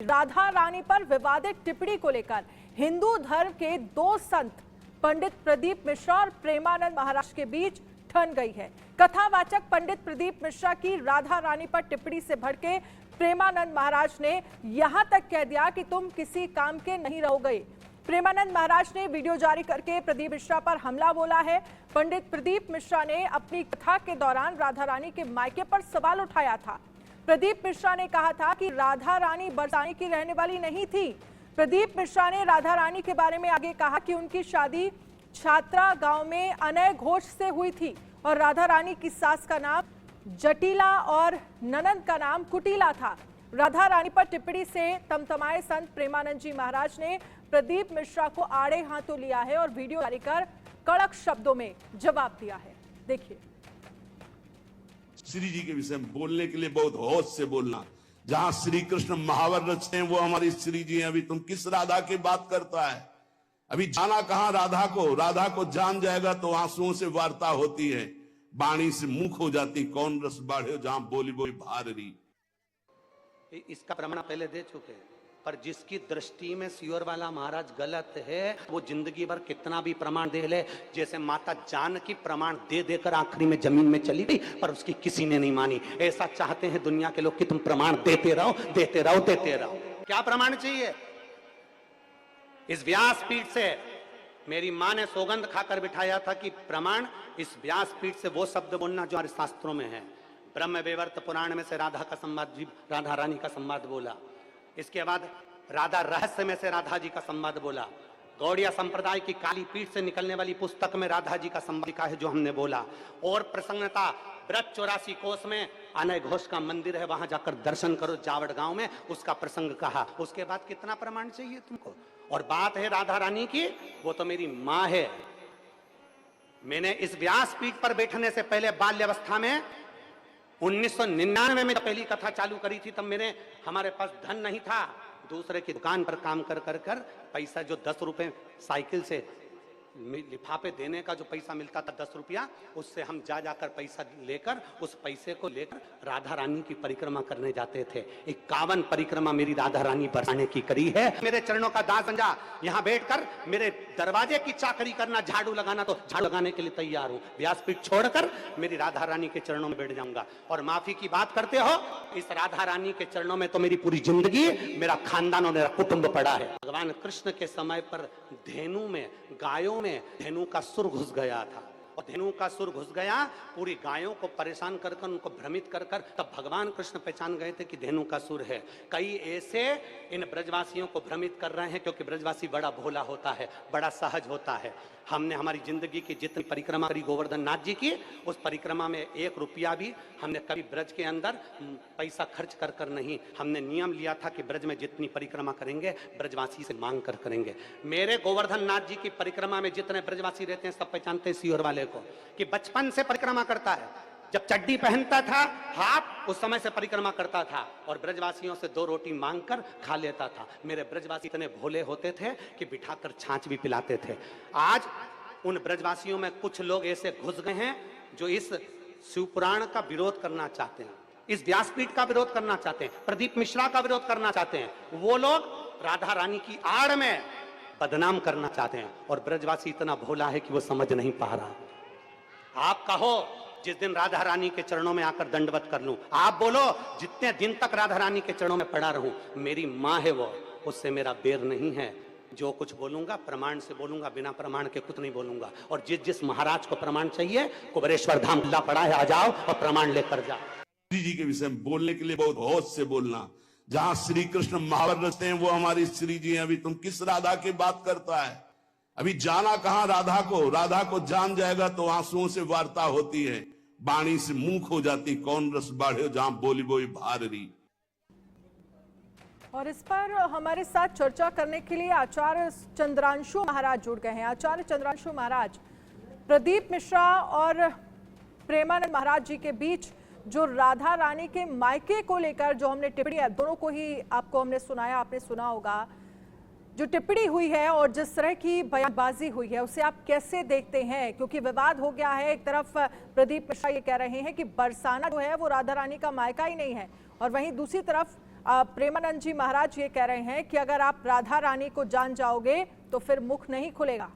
राधा रानी पर विवादित टिप्पणी को लेकर हिंदू धर्म के दो संत पंडित प्रदीप मिश्रा और प्रेमानंद महाराज के बीच ठन गई है। कथावाचक पंडित प्रदीप मिश्रा की राधा रानी पर टिप्पणी से भड़के प्रेमानंद महाराज ने यहां तक कह दिया कि तुम किसी काम के नहीं रहोगे। प्रेमानंद महाराज ने वीडियो जारी करके प्रदीप मिश्रा पर हमला बोला है। पंडित प्रदीप मिश्रा ने अपनी कथा के दौरान राधा रानी के मायके पर सवाल उठाया था। प्रदीप मिश्रा ने कहा था कि राधा रानी बरसाने की रहने वाली नहीं थी। प्रदीप मिश्रा ने राधा रानी के बारे में आगे कहा कि उनकी शादी छात्रा गांव में अनय घोष से हुई थी और राधा रानी की सास का नाम जटिला और ननंद का नाम कुटिला था। राधा रानी पर टिप्पणी से तमतमाए संत प्रेमानंद जी महाराज ने प्रदीप मिश्रा को आड़े हाथों लिया है और वीडियो जारी कर कड़क शब्दों में जवाब दिया है। देखिए, श्री जी के विषय में बोलने के लिए बहुत होश से बोलना। जहां श्री कृष्ण महावर रचते हैं वो हमारी श्री जी हैं। अभी तुम किस राधा की बात करता है? अभी जाना कहां राधा को जान जाएगा तो आंसुओं से वार्ता होती है, बाणी से मुख हो जाती, कौन रस बाढ़े जहां बोली बोली भारी। इसका प्रमाण पहले दे चुके, पर जिसकी दृष्टि में सियोर वाला महाराज गलत है वो जिंदगी भर कितना भी प्रमाण दे ले। जैसे माता जानकी प्रमाण दे देकर आखिरी में जमीन में चली गई पर उसकी किसी ने नहीं मानी। ऐसा चाहते हैं दुनिया के लोग कि तुम प्रमाण देते रहो, देते रहो, देते रहो। क्या प्रमाण चाहिए? इस व्यासपीठ से मेरी मां ने सौगंध खाकर बिठाया था कि प्रमाण इस व्यासपीठ से वो शब्द बोलना जो हमारे शास्त्रों में है। ब्रह्म वैवर्त पुराण में से राधा का संवाद, राधा रानी का संवाद बोला। इसके बाद राधा रहस्य में से राधा जी का संवाद बोला। गौड़िया संप्रदाय की काली पीठ से निकलने वाली पुस्तक में राधा जी का संवाद लिखा है जो हमने बोला। और प्रसन्नता ब्रज 84 कोस में अनय घोष का मंदिर है, वहां जाकर दर्शन करो जावड़ गांव में, उसका प्रसंग कहा। उसके बाद कितना प्रमाण चाहिए तुमको? और बात है राधा रानी की, वो तो मेरी मां है। मैंने इस व्यासपीठ पर बैठने से पहले बाल्यावस्था में 1999 में पहली कथा चालू करी थी, तब हमारे पास धन नहीं था। दूसरे की दुकान पर काम कर पैसा जो 10 रुपए साइकिल से लिफाफे देने का जो पैसा मिलता था 10 रुपया, उससे हम जाकर पैसा लेकर उस पैसे को लेकर राधा रानी की परिक्रमा करने जाते थे। 51 परिक्रमा मेरी राधा रानी बरसाने की करी है। मेरे चरणों का दास बन जा, यहाँ बैठकर मेरे दरवाजे की चाकरी करना, झाड़ू लगाना तो झाड़ू लगाने के लिए तैयार हूँ। व्यासपीठ छोड़कर मेरी राधा रानी के चरणों में बैठ जाऊंगा। और माफी की बात करते हो, इस राधा रानी के चरणों में तो मेरी पूरी जिंदगी, मेरा खानदान और मेरा कुटुंब पड़ा है। भगवान कृष्ण के समय पर धेनु में, गायों में धेनु का सुर घुस गया था और धेनु का सुर घुस गया, पूरी गायों को परेशान कर उनको भ्रमित कर तब भगवान कृष्ण पहचान गए थे कि धेनु का सुर है। कई ऐसे इन ब्रजवासियों को भ्रमित कर रहे हैं क्योंकि ब्रजवासी बड़ा भोला होता है, बड़ा सहज होता है। हमने हमारी जिंदगी की जितनी परिक्रमा करी गोवर्धन नाथ जी की, उस परिक्रमा में 1 रुपया भी हमने कभी ब्रज के अंदर पैसा खर्च कर नहीं। हमने नियम लिया था कि ब्रज में जितनी परिक्रमा करेंगे ब्रजवासी से मांग कर करेंगे। मेरे गोवर्धन नाथ जी की परिक्रमा में जितने ब्रजवासी रहते हैं सब पहचानते हैं सियोर वाले को, कि बचपन से परिक्रमा करता है। जब चड्डी पहनता था हाफ, उस समय से परिक्रमा करता था और ब्रजवासियों से 2 रोटी मांगकर खा लेता था। मेरे ब्रजवासी इतने भोले होते थे कि बिठाकर छाछ भी पिलाते थे। आज उन ब्रजवासियों में कुछ लोग ऐसे घुस गए हैं जो इस शिवपुराण का विरोध करना चाहते हैं, इस व्यासपीठ का विरोध करना चाहते हैं, प्रदीप मिश्रा का विरोध करना चाहते हैं। वो लोग राधा रानी की आड़ में बदनाम करना चाहते हैं और ब्रजवासी इतना भोला है कि वो समझ नहीं पा रहा। आप कहो जिस दिन राधा रानी के चरणों में आकर दंडवत कर लूं, आप बोलो जितने दिन तक राधा रानी के चरणों में पड़ा रहूं, मेरी मां है वो, उससे मेरा बैर नहीं है। जो कुछ बोलूंगा प्रमाण से बोलूंगा, बिना प्रमाण के कुछ नहीं बोलूंगा। और जिस महाराज को प्रमाण चाहिए, कुबरेश्वर धाम खुला पड़ा है, आ जाओ और प्रमाण लेकर जाओ। श्री जी के विषय में बोलने के लिए बहुत होश से बोलना। जहां श्री कृष्ण महावर रचते हैं वो हमारी श्री जी हैं। अभी तुम किस राधा की बात करता है? अभी जाना कहां राधा को जान जाएगा तो आंसुओं से वार्ता होती है, बाणी से मुख हो जाती, कौन रस बाढ़े जहां बोली बोली भारी। और इस पर हमारे साथ चर्चा करने के लिए आचार्य चंद्रांशु महाराज जुड़ गए हैं। आचार्य चंद्रांशु महाराज, प्रदीप मिश्रा और प्रेमानंद महाराज जी के बीच जो राधा रानी के मायके को लेकर जो हमने टिप्पणी, दोनों को ही आपको हमने सुनाया, आपने सुना होगा, जो टिप्पणी हुई है और जिस तरह की बयानबाजी हुई है उसे आप कैसे देखते हैं? क्योंकि विवाद हो गया है। एक तरफ प्रदीप मिश्रा ये कह रहे हैं कि बरसाना जो है वो राधा रानी का मायका ही नहीं है और वहीं दूसरी तरफ प्रेमानंद जी महाराज ये कह रहे हैं कि अगर आप राधा रानी को जान जाओगे तो फिर मुख नहीं खुलेगा।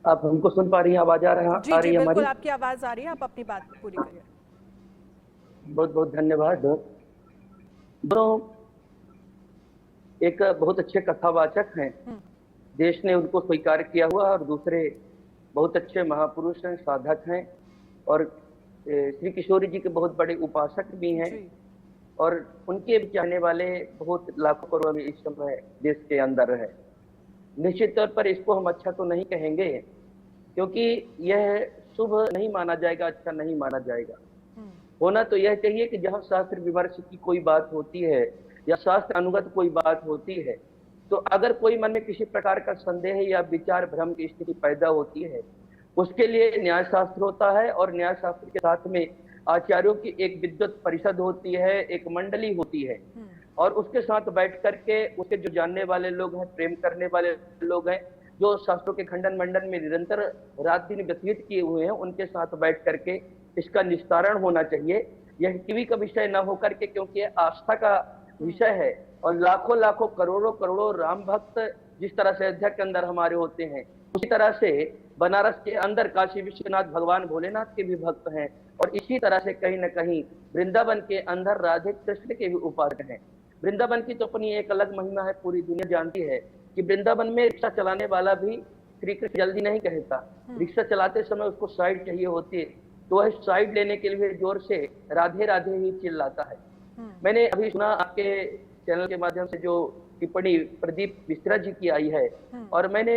आप हमको सुन पा रही हैं? आवाज आ रही जी है जी हमारी? बिल्कुल, आपकी आवाज आ रही है, आप अपनी बात पूरी करिए। बहुत बहुत धन्यवाद। दोनों एक बहुत अच्छे कथावाचक हैं, देश ने उनको स्वीकार किया हुआ, और दूसरे बहुत अच्छे महापुरुष हैं, साधक हैं, और श्री किशोरी जी के बहुत बड़े उपासक भी हैं, और उनके चाहने वाले बहुत लाखों करोड़ में इस समय देश के अंदर है। निश्चित तौर पर इसको हम अच्छा तो नहीं कहेंगे, क्योंकि यह शुभ नहीं माना जाएगा, अच्छा नहीं माना जाएगा। होना तो यह चाहिए कि जहां शास्त्र विमर्श की कोई बात होती है या शास्त्र अनुगत कोई बात होती है, तो अगर कोई मन में किसी प्रकार का संदेह या विचार भ्रम की स्थिति पैदा होती है, उसके लिए न्याय शास्त्र होता है, और न्याय शास्त्र के साथ में आचार्यों की एक विद्वत परिषद होती है, एक मंडली होती है, और उसके साथ बैठ करके उसके जो जानने वाले लोग हैं, प्रेम करने वाले लोग हैं, जो शास्त्रों के खंडन मंडन में निरंतर रात दिन व्यतीत किए हुए हैं, उनके साथ बैठ करके इसका निस्तारण होना चाहिए। यह टीवी का विषय न होकर के, क्योंकि यह आस्था का विषय है, और लाखों लाखों करोड़ों करोड़ों राम भक्त जिस तरह से अयोध्या के अंदर हमारे होते हैं, उसी तरह से बनारस के अंदर काशी विश्वनाथ भगवान भोलेनाथ के भी भक्त हैं, और इसी तरह से कहीं न कहीं वृंदावन के अंदर राधे कृष्ण के भी उपासक हैं। वृंदावन की तो अपनी एक अलग महिमा है, पूरी दुनिया जानती है कि वृंदावन में रिक्शा चलाने वाला भी श्री कृष्ण जल्दी नहीं कहता। रिक्शा चलाते समय उसको साइड चाहिए होती है, तो वह साइड लेने के लिए जोर से राधे राधे ही चिल्लाता है। मैंने अभी सुना आपके चैनल के माध्यम से जो टिप्पणी प्रदीप मिश्रा जी की आई है, और मैंने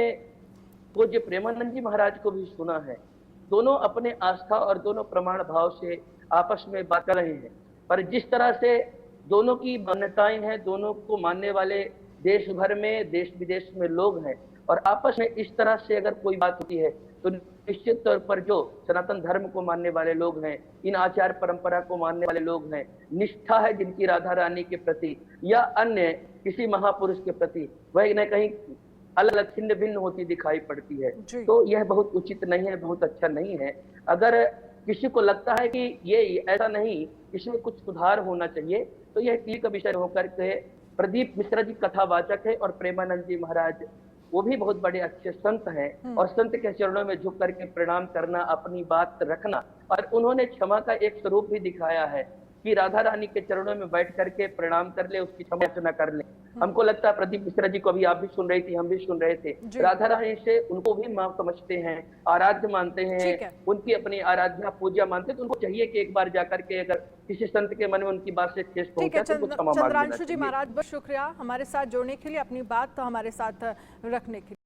पूज्य प्रेमानंद जी महाराज को भी सुना है। दोनों अपने आस्था और दोनों प्रमाण भाव से आपस में बात कर रहे हैं, पर जिस तरह से दोनों की मान्यताएं हैं, दोनों को मानने वाले देश भर में, देश विदेश में लोग हैं, और आपस में इस तरह से अगर कोई बात होती है, तो निश्चित तौर पर जो सनातन धर्म को मानने वाले लोग हैं, इन आचार परंपरा को मानने वाले लोग हैं, निष्ठा है जिनकी राधा रानी के प्रति या अन्य किसी महापुरुष के प्रति, वह न कहीं अलग अलग छिन्न भिन्न होती दिखाई पड़ती है। तो यह बहुत उचित नहीं है, बहुत अच्छा नहीं है। अगर किसी को लगता है कि ये ऐसा नहीं, इसमें कुछ सुधार होना चाहिए, तो यह टीवी का विषय होकर के प्रदीप मिश्रा जी कथावाचक है, और प्रेमानंद जी महाराज वो भी बहुत बड़े अच्छे संत हैं, और संत के चरणों में झुक करके प्रणाम करना, अपनी बात रखना, और उन्होंने क्षमा का एक स्वरूप भी दिखाया है कि राधा रानी के चरणों में बैठ करके प्रणाम कर ले, उसकी क्षमा याचना कर ले। हमको लगता है प्रदीप मिश्रा जी को अभी आप भी सुन रही थी, हम भी सुन रहे थे, राधा रानी से उनको भी मां समझते हैं, आराध्य मानते हैं, उनकी अपनी आराधना पूजा मानते हैं, तो उनको चाहिए कि एक बार जाकर के अगर किसी संत के मन में उनकी बात से ठेस पहुंचे तो क्षमा मांग लेना चाहिए। चंद्रांशु जी महाराज, बहुत शुक्रिया हमारे साथ जुड़ने के लिए, अपनी बात तो हमारे साथ रखने के लिए।